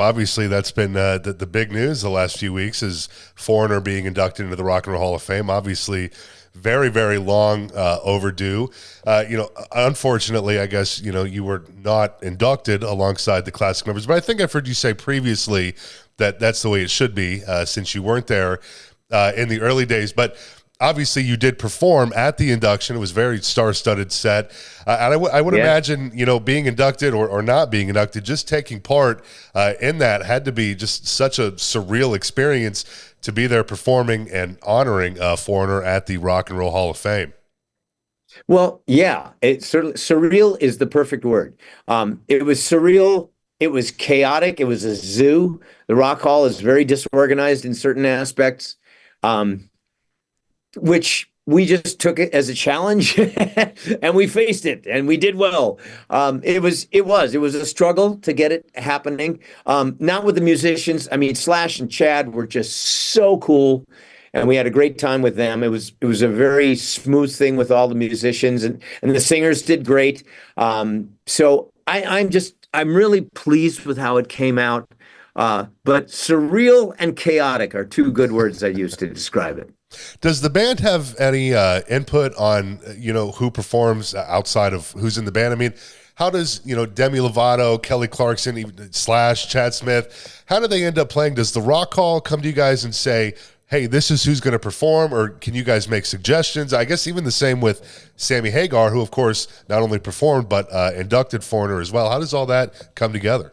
obviously that's been the big news the last few weeks is Foreigner being inducted into the Rock and Roll Hall of Fame. Obviously, very, very long overdue. Unfortunately, I guess, you were not inducted alongside the classic members, but I think I've heard you say previously that that's the way it should be since you weren't there in the early days. But obviously you did perform at the induction. It was a very star-studded set. And I would imagine, being inducted or not being inducted, just taking part in that had to be just such a surreal experience to be there performing and honoring a Foreigner at the Rock and Roll Hall of Fame. Well, yeah, it certainly surreal is the perfect word. It was surreal. It was chaotic. It was a zoo. The Rock Hall is very disorganized in certain aspects. Which we just took it as a challenge and we faced it and we did well. It was a struggle to get it happening. Not with the musicians. I mean, Slash and Chad were just so cool and we had a great time with them. It was a very smooth thing with all the musicians and the singers did great. So I'm really pleased with how it came out. But surreal and chaotic are two good words I use to describe it. Does the band have any input on, who performs outside of who's in the band? I mean, how does, Demi Lovato, Kelly Clarkson, even Slash, Chad Smith, how do they end up playing? Does the Rock Hall come to you guys and say, hey, this is who's going to perform, or can you guys make suggestions? I guess even the same with Sammy Hagar, who, of course, not only performed, but inducted Foreigner as well. How does all that come together?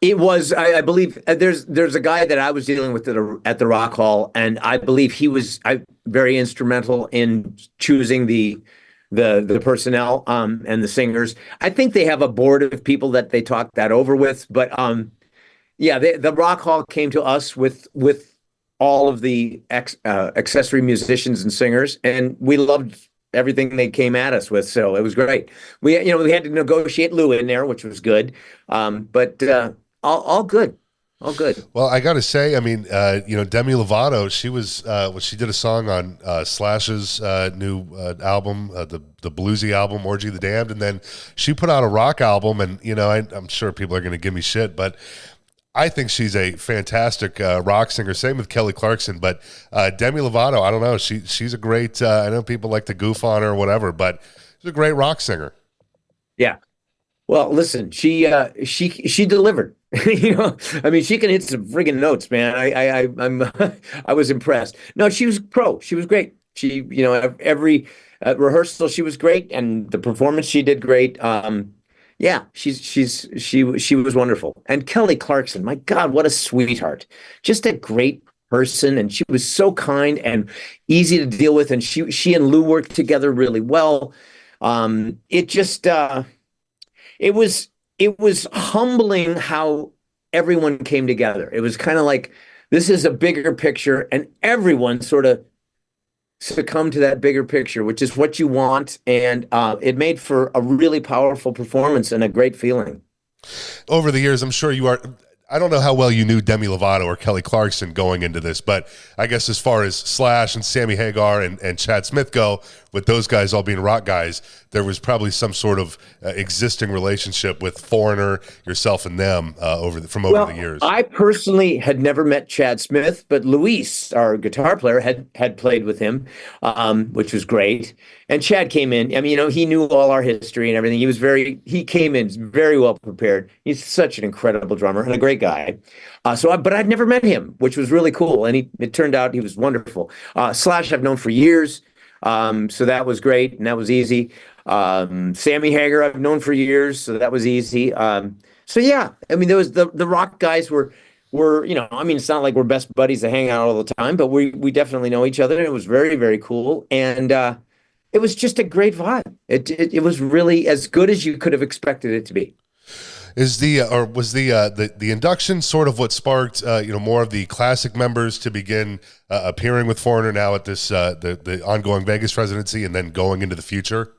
It was, I believe, there's a guy that I was dealing with at the Rock Hall, and I believe he was very instrumental in choosing the personnel and the singers. I think they have a board of people that they talk that over with, but the Rock Hall came to us with all of the accessory musicians and singers, and we loved everything they came at us with, so it was great. We had to negotiate Lou in there, which was good, but all good, all good. Well, I got to say, I mean, Demi Lovato, she did a song on Slash's new album, the bluesy album, Orgy of the Damned, and then she put out a rock album, and I'm sure people are going to give me shit, but I think she's a fantastic rock singer. Same with Kelly Clarkson, but Demi Lovato, I don't know. She's a great. I know people like to goof on her or whatever, but she's a great rock singer. Yeah. Well, listen, she delivered. I mean, she can hit some friggin' notes, man. I was impressed. No, she was pro. She was great. She, every rehearsal she was great, and the performance she did great. Yeah, she was wonderful. And Kelly Clarkson, my God, what a sweetheart. Just a great person. And she was so kind and easy to deal with. And she and Lou worked together really well. It was humbling how everyone came together. It was kind of like, this is a bigger picture, and everyone sort of succumb to that bigger picture, which is what you want. And it made for a really powerful performance and a great feeling. Over the years, I'm sure I don't know how well you knew Demi Lovato or Kelly Clarkson going into this, but I guess as far as Slash and Sammy Hagar and Chad Smith go, with those guys all being rock guys, there was probably some sort of existing relationship with Foreigner, yourself, and them over the years. I personally had never met Chad Smith, but Luis, our guitar player, had played with him, which was great. And Chad came in. I mean, he knew all our history and everything. He came in very well prepared. He's such an incredible drummer and a great guy. But I'd never met him, which was really cool. And it turned out he was wonderful. Slash I've known for years. So that was great, and that was easy. Sammy Hagar I've known for years, so that was easy. So yeah, I mean, there was the rock guys were, I mean, it's not like we're best buddies that hang out all the time, but we definitely know each other, and it was very, very cool. And it was just a great vibe. It was really as good as you could have expected it to be. Was the induction sort of what sparked more of the classic members to begin appearing with Foreigner now at this the ongoing Vegas residency and then going into the future?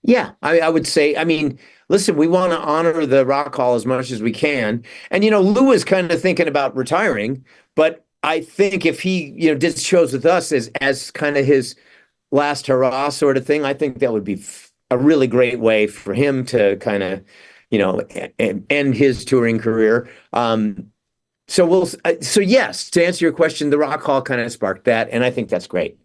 Yeah, I would say. I mean, listen, we want to honor the Rock Hall as much as we can, and Lou is kind of thinking about retiring, but I think if he did shows with us as kind of his last hurrah sort of thing, I think that would be a really great way for him to kind of end his touring career. So yes, to answer your question, the Rock Hall kind of sparked that, and I think that's great.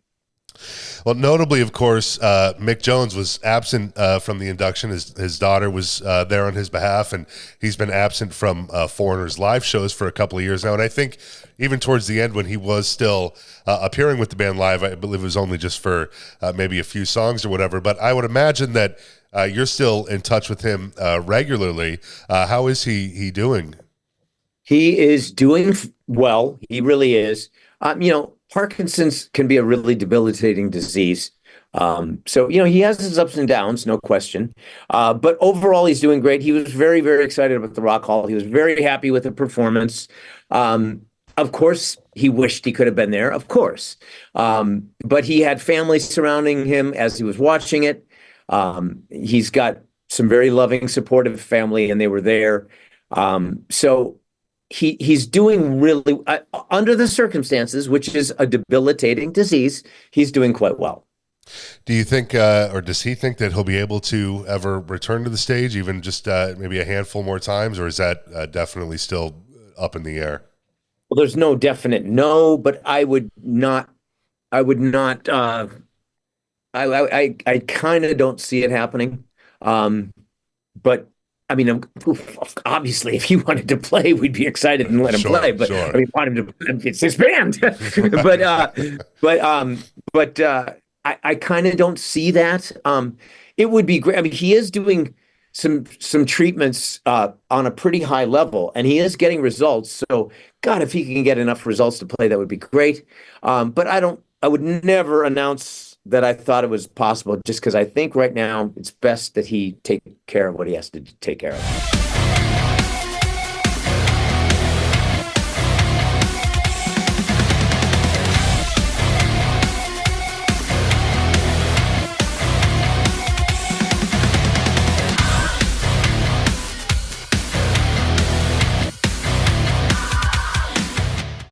Well, notably, of course, Mick Jones was absent from the induction. His daughter was there on his behalf, and he's been absent from Foreigner's live shows for a couple of years now. And I think even towards the end, when he was still appearing with the band live, I believe it was only just for maybe a few songs or whatever. But I would imagine that you're still in touch with him regularly. How is he doing? He is doing well. He really is. Parkinson's can be a really debilitating disease. So he has his ups and downs, no question. But overall, he's doing great. He was very, very excited about the Rock Hall. He was very happy with the performance. Of course, he wished he could have been there, of course. But he had family surrounding him as he was watching it. He's got some very loving, supportive family, and they were there. So he's doing really, under the circumstances, which is a debilitating disease, he's doing quite well. Do you think, or does he think that he'll be able to ever return to the stage, even just maybe a handful more times, or is that definitely still up in the air? Well, there's no definite no, but I kind of don't see it happening. But I mean, obviously, if he wanted to play, we'd be excited and let him play. But sure. I mean, want him to, it's his band. but I kind of don't see that. It would be great. I mean, he is doing some treatments on a pretty high level, and he is getting results. So, God, if he can get enough results to play, that would be great. But I would never announce that I thought it was possible, just because I think right now it's best that he take care of what he has to take care of.